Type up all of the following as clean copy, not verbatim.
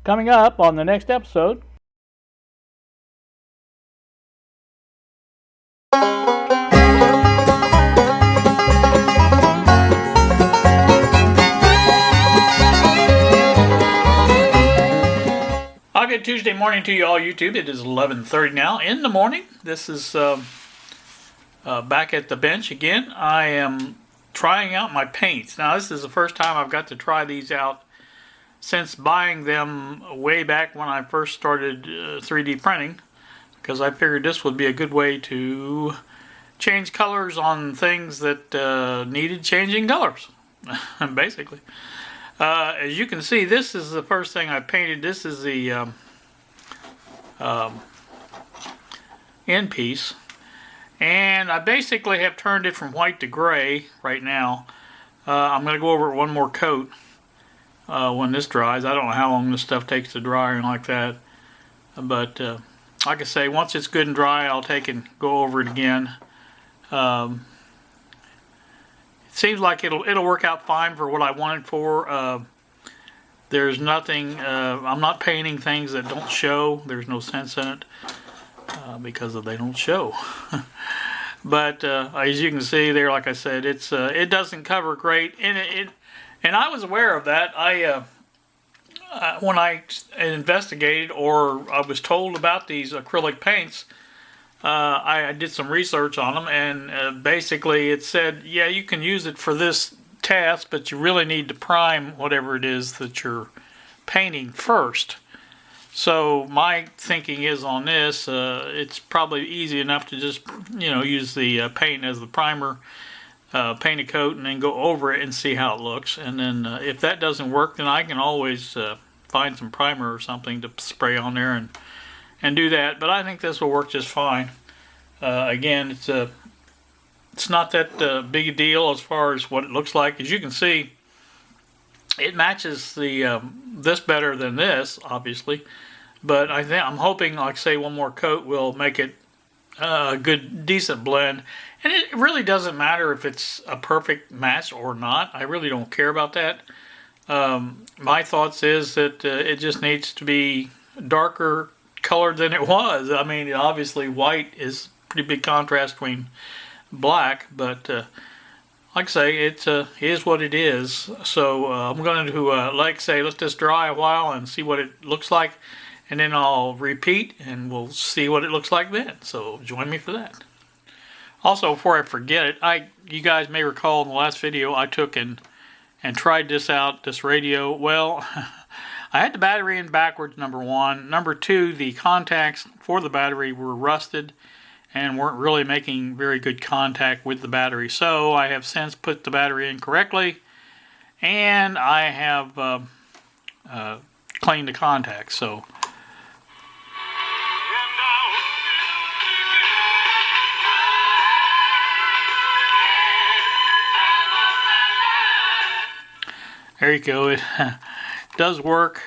Coming up on the next episode. Good Tuesday morning to you all, YouTube. It is 11:30 now in the morning. This is back at the bench again. I am trying out my paints. Now, this is the first time I've got to try these out since buying them way back when I first started 3D printing, because I figured this would be a good way to change colors on things that needed changing colors, basically. As you can see, this is the first thing I painted. This is the end piece, and I basically have turned it from white to gray right now. I'm going to go over it one more coat when this dries. I don't know how long this stuff takes to dry and like that, but like I say, once it's good and dry, I'll take and go over it again. It seems like it'll work out fine for what I want it for. There's nothing, I'm not painting things that don't show. There's no sense in it because they don't show. But as you can see there, like I said, it doesn't cover great, and I was aware of that. When I investigated, or I was told about these acrylic paints, I did some research on them, and basically it said, yeah, you can use it for this task, but you really need to prime whatever it is that you're painting first. So my thinking is on this, it's probably easy enough to just use the paint as the primer, paint a coat, and then go over it and see how it looks. And then if that doesn't work, then I can always find some primer or something to spray on there and do that. But I think this will work just fine. Again, it's not that big a deal as far as what it looks like. As you can see, it matches the this better than this, obviously. But I'm hoping, like say, one more coat will make it a good, decent blend. And it really doesn't matter if it's a perfect match or not. I really don't care about that. My thoughts is that it just needs to be darker colored than it was. I mean, obviously white is pretty big contrast between black, but like I say, it is what it is. So I'm going to like say, let this dry a while and see what it looks like, and then I'll repeat and we'll see what it looks like then. So join me for that. Also, before I forget it, you guys may recall in the last video I took and tried this out, this radio. Well, I had the battery in backwards, number one. Number two, the contacts for the battery were rusted and weren't really making very good contact with the battery. So I have since put the battery in correctly, and I have cleaned the contacts. So there you go. It does work.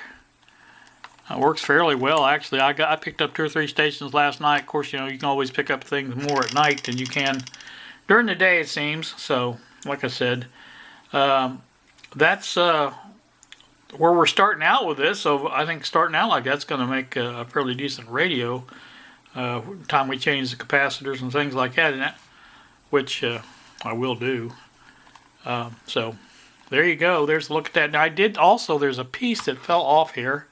It works fairly well, actually. I picked up 2 or 3 stations last night. Of course, you can always pick up things more at night than you can during the day, it seems. So, like I said, that's where we're starting out with this. So I think starting out like that's going to make a fairly decent radio. Time we change the capacitors and things like that, which I will do. So there you go. There's a look at that. Now there's a piece that fell off here.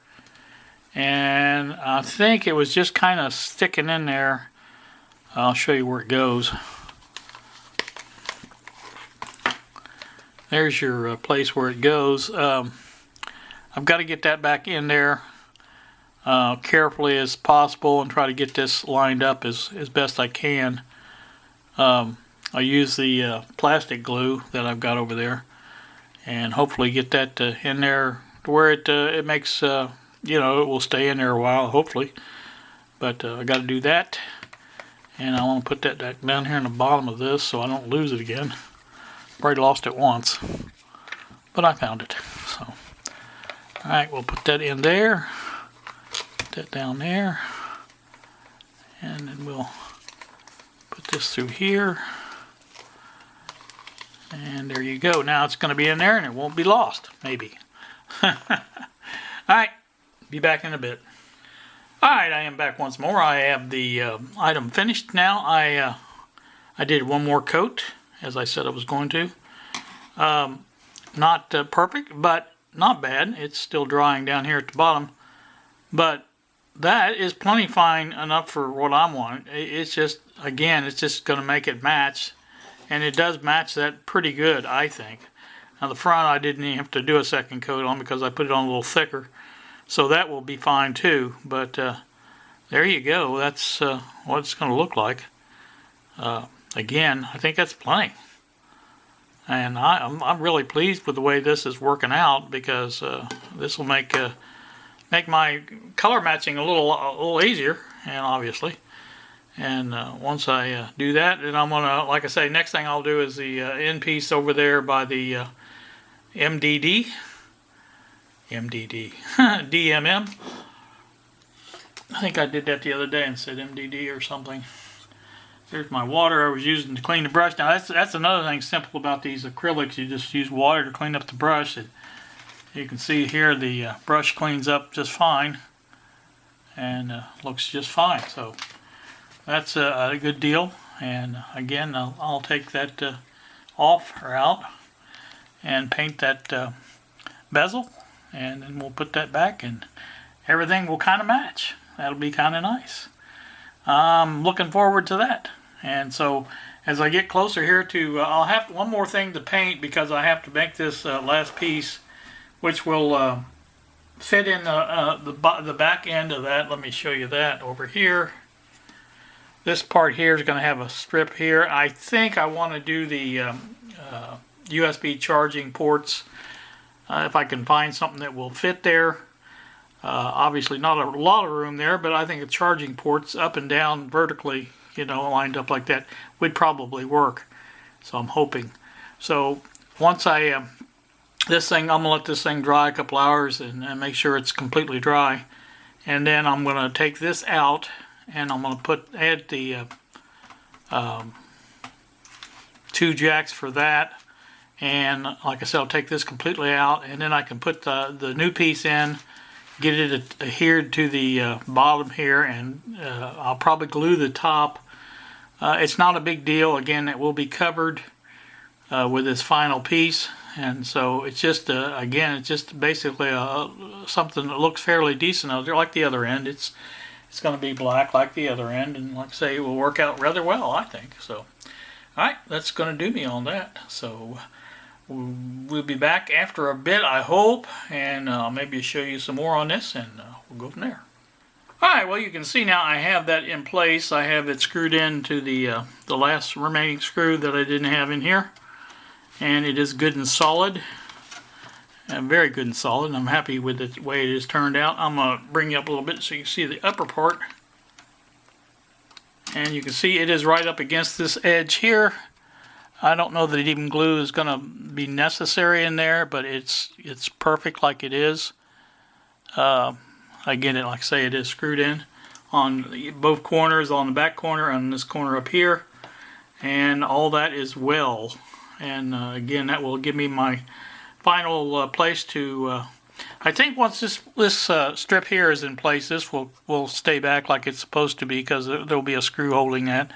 And I think it was just kind of sticking in there. I'll show you where it goes. There's your place where it goes. I've got to get that back in there carefully as possible and try to get this lined up as best I can. I use the plastic glue that I've got over there and hopefully get that in there to where it makes... it will stay in there a while, hopefully. But I got to do that. And I want to put that down here in the bottom of this so I don't lose it again. Already lost it once. But I found it. So, alright, we'll put that in there. Put that down there. And then we'll put this through here. And there you go. Now it's going to be in there and it won't be lost, maybe. Alright. Be back in a bit. Alright, I am back once more. I have the item finished now. I did one more coat, as I said I was going to. Not perfect, but not bad. It's still drying down here at the bottom. But that is plenty fine enough for what I want. It's just, again, it's just going to make it match. And it does match that pretty good, I think. Now the front I didn't even have to do a second coat on because I put it on a little thicker. So that will be fine too. But there you go. That's what it's going to look like. Again, I think that's plenty. And I'm really pleased with the way this is working out because this will make my color matching a little easier, and obviously. And once I do that, then I'm gonna, like I say, next thing I'll do is the end piece over there by the DMM. I think I did that the other day and said MDD or something. There's my water I was using to clean the brush. Now that's another thing simple about these acrylics. You just use water to clean up the brush. You can see here the brush cleans up just fine and looks just fine. So that's a good deal. And again, I'll take that off or out and paint that bezel, and then we'll put that back and everything will kind of match. That'll be kind of nice. I'm looking forward to that. And so as I get closer here to, I'll have one more thing to paint because I have to make this last piece, which will fit in the back end of that. Let me show you that over here. This part here is going to have a strip here. I think I want to do the USB charging ports if I can find something that will fit there. Obviously not a lot of room there, but I think the charging ports up and down vertically, you know, lined up like that would probably work. So I'm hoping. So once I this thing, I'm gonna let this thing dry a couple hours and make sure it's completely dry, and then I'm gonna take this out and I'm gonna add the 2 jacks for that. And like I said, I'll take this completely out, and then I can put the new piece in, get it adhered to the bottom here, and I'll probably glue the top. It's not a big deal. Again, it will be covered with this final piece, and so it's just again, it's just basically something that looks fairly decent out there, like the other end. It's going to be black like the other end, and like I say, it will work out rather well, I think. So, all right, that's going to do me on that. So we'll be back after a bit, I hope, and maybe show you some more on this, and we'll go from there. Alright, well, you can see now I have that in place. I have it screwed into the last remaining screw that I didn't have in here, and it is good and solid, and very good and solid, and I'm happy with the way it has turned out. I'm going to bring you up a little bit so you can see the upper part, and you can see it is right up against this edge here. I don't know that even glue is going to be necessary in there, but it's perfect like it is. Again, like I say, it is screwed in on both corners, on the back corner and this corner up here, and all that is well. And again, that will give me my final place to. I think once this strip here is in place, this will stay back like it's supposed to be, because there will be a screw holding that.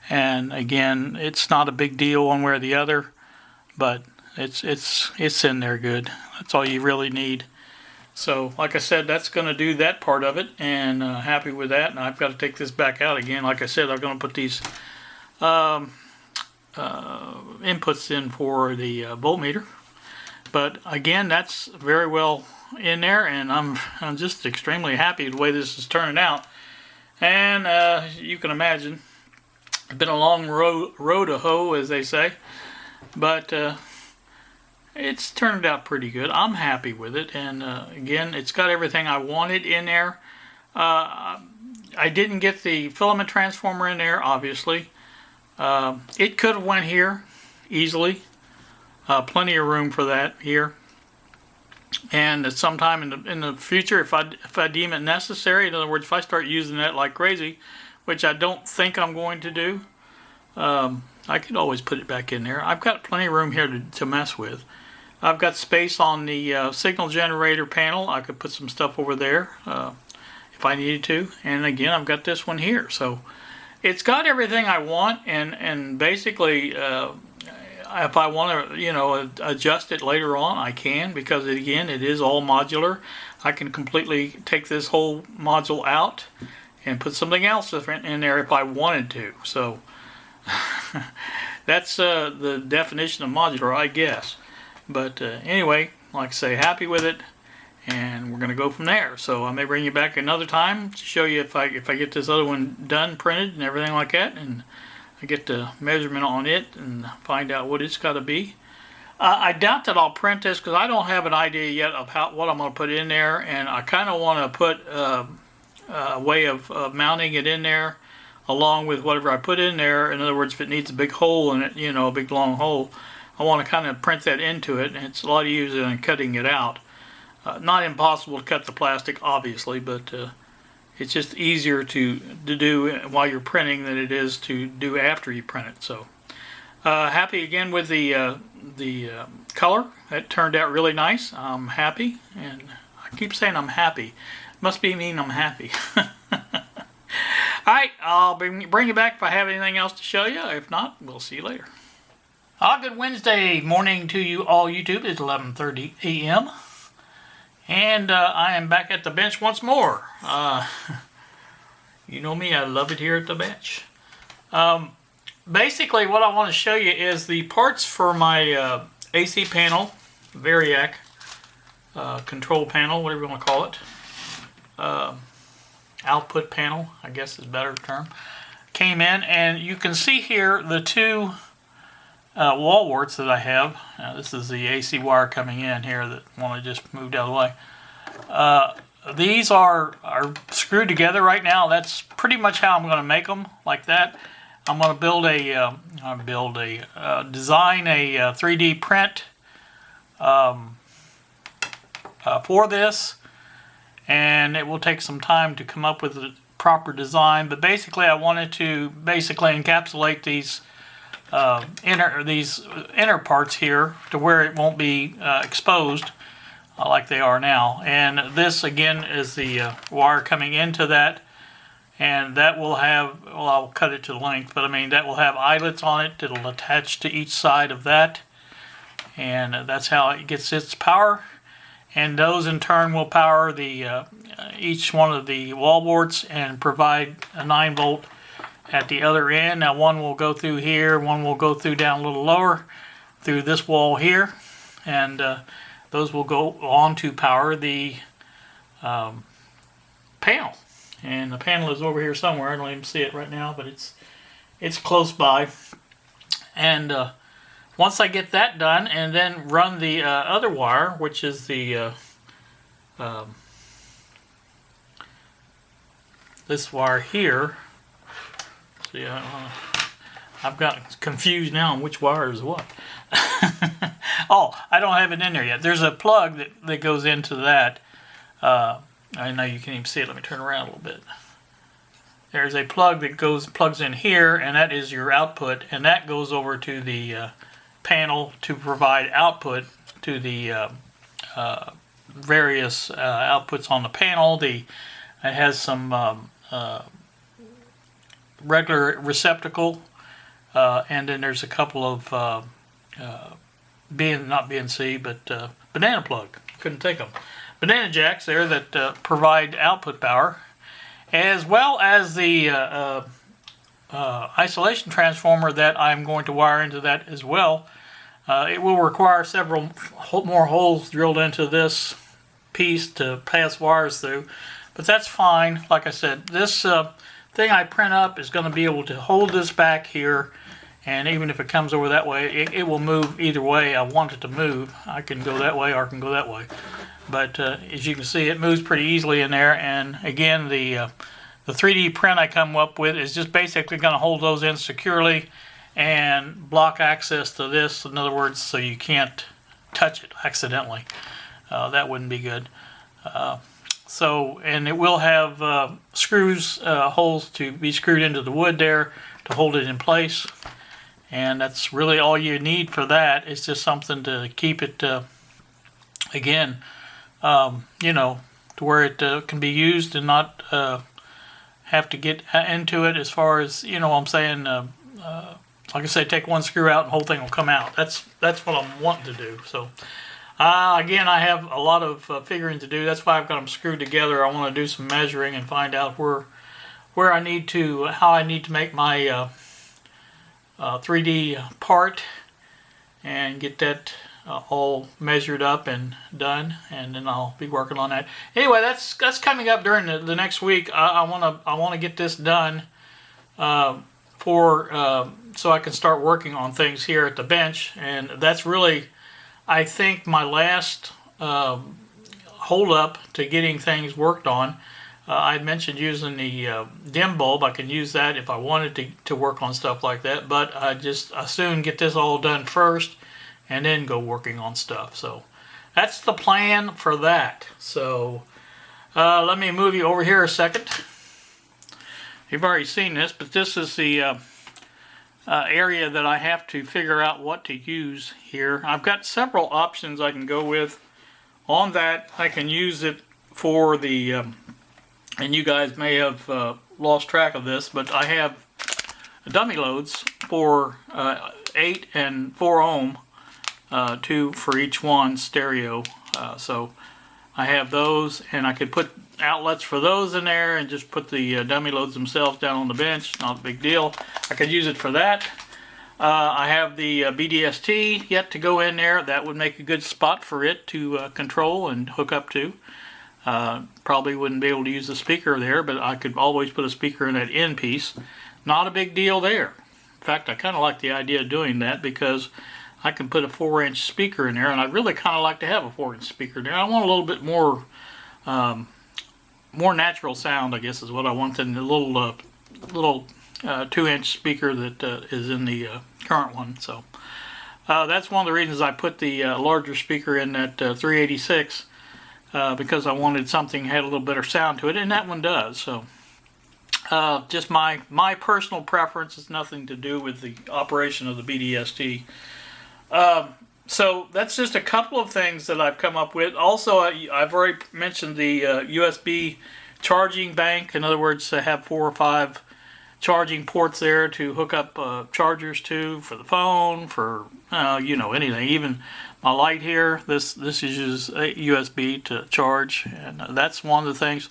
And again, it's not a big deal one way or the other, but it's in there good. That's all you really need. So, like I said, that's going to do that part of it, and happy with that. And I've got to take this back out again. Like I said, I'm going to put these inputs in for the voltmeter. But again, that's very well in there, and I'm just extremely happy with the way this is turning out. And you can imagine, it's been a long road to hoe, as they say, but it's turned out pretty good. I'm happy with it, and again, it's got everything I wanted in there. I didn't get the filament transformer in there, obviously. It could have went here easily. Plenty of room for that here. And at some time in the future, if I deem it necessary, in other words, if I start using that like crazy, which I don't think I'm going to do, I could always put it back in there. I've got plenty of room here to mess with. I've got space on the signal generator panel. I could put some stuff over there if I needed to. And again, I've got this one here. So it's got everything I want, and basically if I want to, you know, adjust it later on, I can, because again, it is all modular. I can completely take this whole module out and put something else different in there if I wanted to. So that's the definition of modular, I guess. But anyway, like I say, happy with it, and we're going to go from there. So I may bring you back another time to show you if I get this other one done, printed, and everything like that, and I get the measurement on it and find out what it's got to be. I doubt that I'll print this because I don't have an idea yet of what I'm going to put in there, and I kind of want to put a way of mounting it in there along with whatever I put in there. In other words, if it needs a big hole in it, you know, a big long hole, I want to kind of print that into it, and it's a lot easier than cutting it out. Not impossible to cut the plastic, obviously, but it's just easier to do while you're printing than it is to do after you print it. So happy again with the color. It turned out really nice. I'm happy, and I keep saying I'm happy. Must mean I'm happy. Alright, I'll bring you back if I have anything else to show you. If not, we'll see you later. Good Wednesday morning to you all, YouTube. It's 11:30 a.m. And I am back at the bench once more. You know me, I love it here at the bench. Basically, what I want to show you is the parts for my AC panel, Variac control panel, whatever you want to call it. Output panel, I guess is a better term. Came in, and you can see here the two wall warts that I have. This is the AC wire coming in here that one I just moved out of the way. These are screwed together right now. That's pretty much how I'm going to make them, like that. I'm going to design a 3D print for this, and it will take some time to come up with the proper design. But basically, I wanted to encapsulate these inner parts here to where it won't be exposed like they are now. And this again is the wire coming into that, and that will have, well, I'll cut it to length, but I mean that will have eyelets on it that'll attach to each side of that, and that's how it gets its power. And those in turn will power the each one of the wall boards and provide a 9-volt at the other end. Now one will go through here, one will go through down a little lower through this wall here, and those will go on to power the panel. And the panel is over here somewhere. I don't even see it right now, but it's close by. And once I get that done, and then run the other wire, which is the this wire here. See, I've got confused now on which wire is what. Oh, I don't have it in there yet. There's a plug that goes into that. I know you can't even see it. Let me turn around a little bit. There's a plug that plugs in here, and that is your output, and that goes over to the panel to provide output to the various outputs on the panel. It has some regular receptacle, and then there's a couple of not BNC, but banana plug. Couldn't take them. Banana jacks there that provide output power, as well as the isolation transformer that I'm going to wire into that as well. It will require several more holes drilled into this piece to pass wires through, but that's fine. Like I said, this thing I print up is going to be able to hold this back here, and even if it comes over that way, it will move either way I want it to move. I can go that way or I can go that way. But as you can see, it moves pretty easily in there. And again, the 3D print I come up with is just basically going to hold those in securely and block access to this. In other words, so you can't touch it accidentally. That wouldn't be good. And it will have screws, holes to be screwed into the wood there to hold it in place. And that's really all you need for that. It's just something to keep it again, you know, to where it can be used and not have to get into it as far as, you know what I'm saying, like I say, take one screw out and the whole thing will come out. That's what I'm wanting to do. So again, I have a lot of figuring to do. That's why I've got them screwed together. I want to do some measuring and find out where I need to, how I need to make my 3D part and get that all measured up and done, and then I'll be working on that. Anyway, that's coming up during the next week. I want to get this done so I can start working on things here at the bench, and that's really, I think, my last hold up to getting things worked on. I had mentioned using the dim bulb. I can use that if I wanted to work on stuff like that, but I soon get this all done first and then go working on stuff. So that's the plan for that. So let me move you over here a second. You've already seen this, but this is the area that I have to figure out what to use here. I've got several options I can go with on that. I can use it for the, and you guys may have lost track of this, but I have dummy loads for 8 and 4 ohm, 2 for each one stereo. So I have those, and I could put outlets for those in there and just put the dummy loads themselves down on the bench. Not a big deal. I could use it for that. I have the BDST yet to go in there. That would make a good spot for it to control and hook up to. Probably wouldn't be able to use the speaker there, but I could always put a speaker in that end piece. Not a big deal there. In fact, I kind of like the idea of doing that because I can put a 4-inch speaker in there, and I'd really kind of like to have a 4-inch speaker there. I want a little bit more more natural sound, I guess, is what I want, than the little 2-inch speaker that is in the current one. So that's one of the reasons I put the larger speaker in that 386, because I wanted something that had a little better sound to it, and that one does. So just my personal preference. It's nothing to do with the operation of the BDST. So that's just a couple of things that I've come up with. Also, I've already mentioned the USB charging bank. In other words, to have 4 or 5 charging ports there to hook up chargers to for the phone, for you know, anything. Even my light here, this uses a USB to charge, and that's one of the things.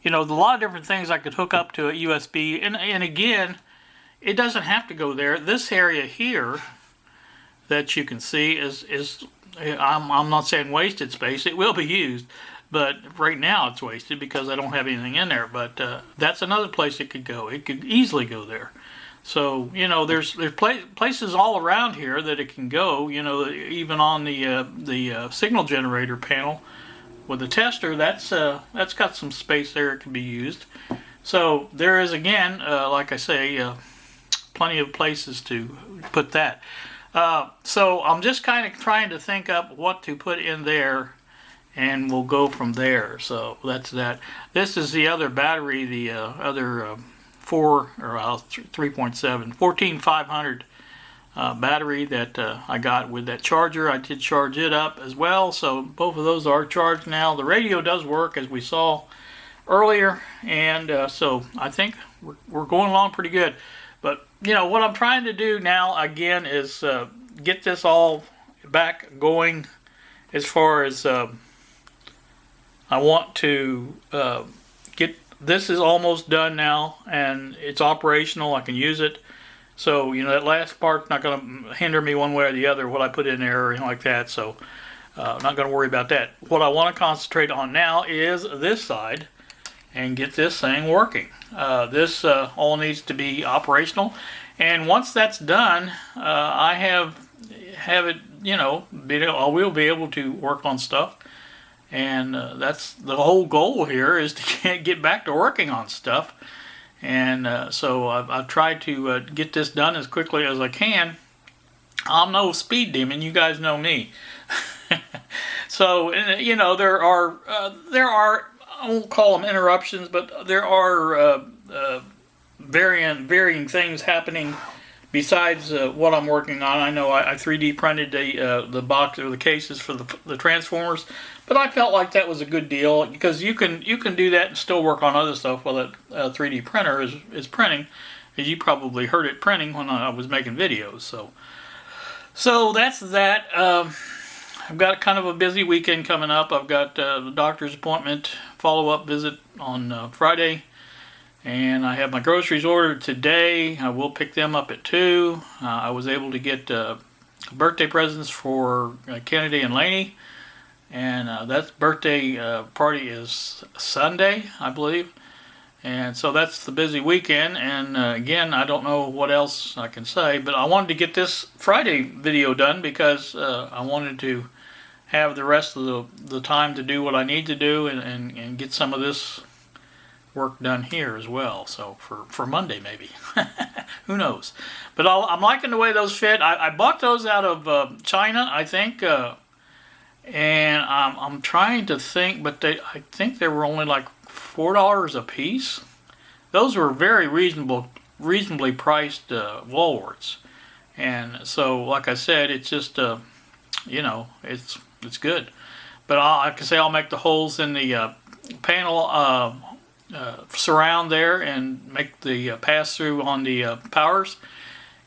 You know, a lot of different things I could hook up to a USB, and again, it doesn't have to go there. This area here that you can see is I'm not saying wasted space. It will be used, but right now it's wasted because I don't have anything in there. But that's another place it could go. It could easily go there. So, you know, there's places all around here that it can go. You know, even on the signal generator panel with the tester, that's got some space there. It can be used. So there is, again, like I say, plenty of places to put that. So I'm just kind of trying to think up what to put in there, and we'll go from there. So that's that. This is the other battery, the other 14500 battery that I got with that charger. I did charge it up as well, so both of those are charged now. The radio does work, as we saw earlier, and so I think we're going along pretty good. But, you know, what I'm trying to do now, again, is get this all back going as far as I want to get, this is almost done now, and it's operational. I can use it. So, you know, that last part's not going to hinder me one way or the other, what I put in there or anything like that. So, I'm not going to worry about that. What I want to concentrate on now is this side and get this thing working. This all needs to be operational, and once that's done, I have it, you know, I will be able to work on stuff, and that's the whole goal here, is to get back to working on stuff. And so I've tried to get this done as quickly as I can. I'm no speed demon, you guys know me. So, you know, there are I won't call them interruptions, but there are varying things happening besides what I'm working on. I know I 3D printed the box or the cases for the Transformers, but I felt like that was a good deal because you can do that and still work on other stuff while that 3D printer is printing. As you probably heard it printing when I was making videos. So that's that. I've got kind of a busy weekend coming up. I've got the doctor's appointment, follow-up visit on Friday. And I have my groceries ordered today. I will pick them up at 2. I was able to get birthday presents for Kennedy and Laney. And that birthday party is Sunday, I believe. And so that's the busy weekend. And again, I don't know what else I can say. But I wanted to get this Friday video done because I wanted to have the rest of the time to do what I need to do and get some of this work done here as well, so for Monday maybe. Who knows? But I'm liking the way those fit. I bought those out of China, I think, and I'm trying to think, but I think they were only like $4 a piece. Those were very reasonably priced Woolworths, and so like I said, it's just you know, it's good. But I can say I'll make the holes in the panel surround there and make the pass through on the powers,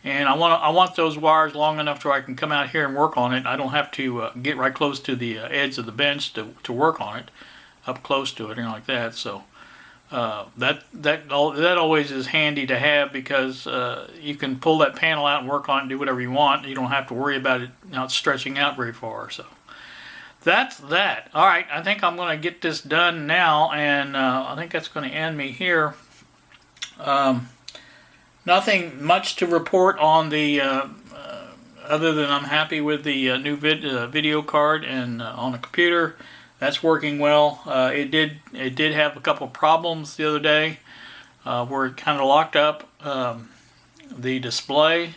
and I want those wires long enough so I can come out here and work on it. I don't have to get right close to the edge of the bench to work on it, up close to it or anything like that. So that always is handy to have because you can pull that panel out and work on it and do whatever you want. You don't have to worry about it not stretching out very far. So that's that. All right, I think I'm going to get this done now, and I think that's going to end me here. Nothing much to report on the other than I'm happy with the new video card and on the computer. That's working well. It did have a couple problems the other day where it kind of locked up the display.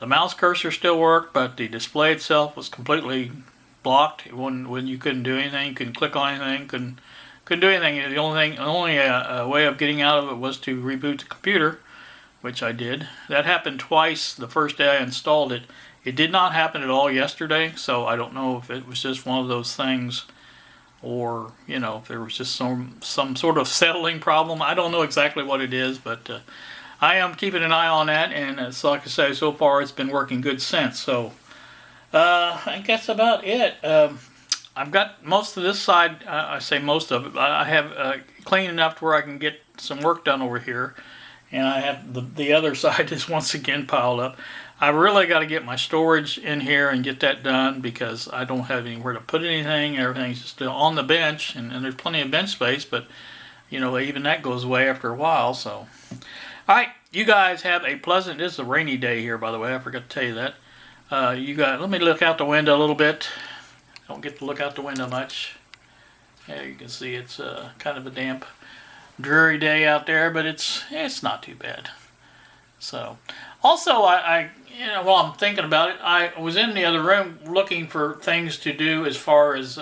The mouse cursor still worked, but the display itself was completely blocked. When you couldn't do anything, you couldn't click on anything, couldn't do anything. The only way of getting out of it was to reboot the computer, which I did. That happened twice the first day I installed it. It did not happen at all yesterday, so I don't know if it was just one of those things, or you know, if there was just some sort of settling problem. I don't know exactly what it is, but I am keeping an eye on that, and so like I say, so far it's been working good since. So I guess about it. I've got most of this side, I say most of it, I have clean enough to where I can get some work done over here. And I have the other side is once again piled up. I really got to get my storage in here and get that done because I don't have anywhere to put anything. Everything's just on the bench, and there's plenty of bench space, but you know, even that goes away after a while. So, all right, you guys have a pleasant, this is a rainy day here, by the way, I forgot to tell you that. You guys, let me look out the window a little bit. Don't get to look out the window much. Yeah, you can see it's kind of a damp, dreary day out there, but it's not too bad. So, also, I you know, while I'm thinking about it, I was in the other room looking for things to do as far as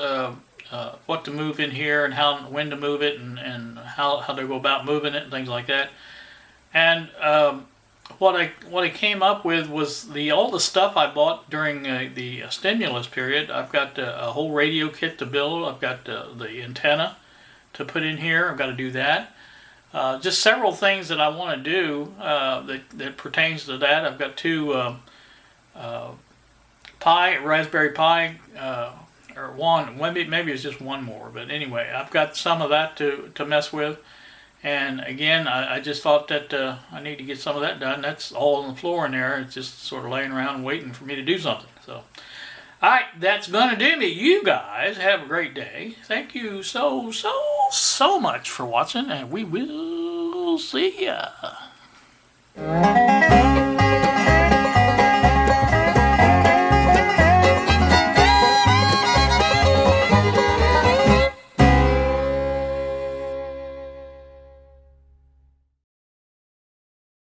what to move in here and when to move it and how to go about moving it and things like that. And what I came up with was all the stuff I bought during the stimulus period. I've got a whole radio kit to build. I've got the antenna to put in here. I've got to do that. Just several things that I want to do that pertains to that. I've got 2 Raspberry Pi, or one, maybe it's just one more, but anyway, I've got some of that to mess with. And again, I just thought that I need to get some of that done. That's all on the floor in there. It's just sort of laying around waiting for me to do something. So, all right, that's going to do me. You guys have a great day. Thank you so much for watching, and we will see ya.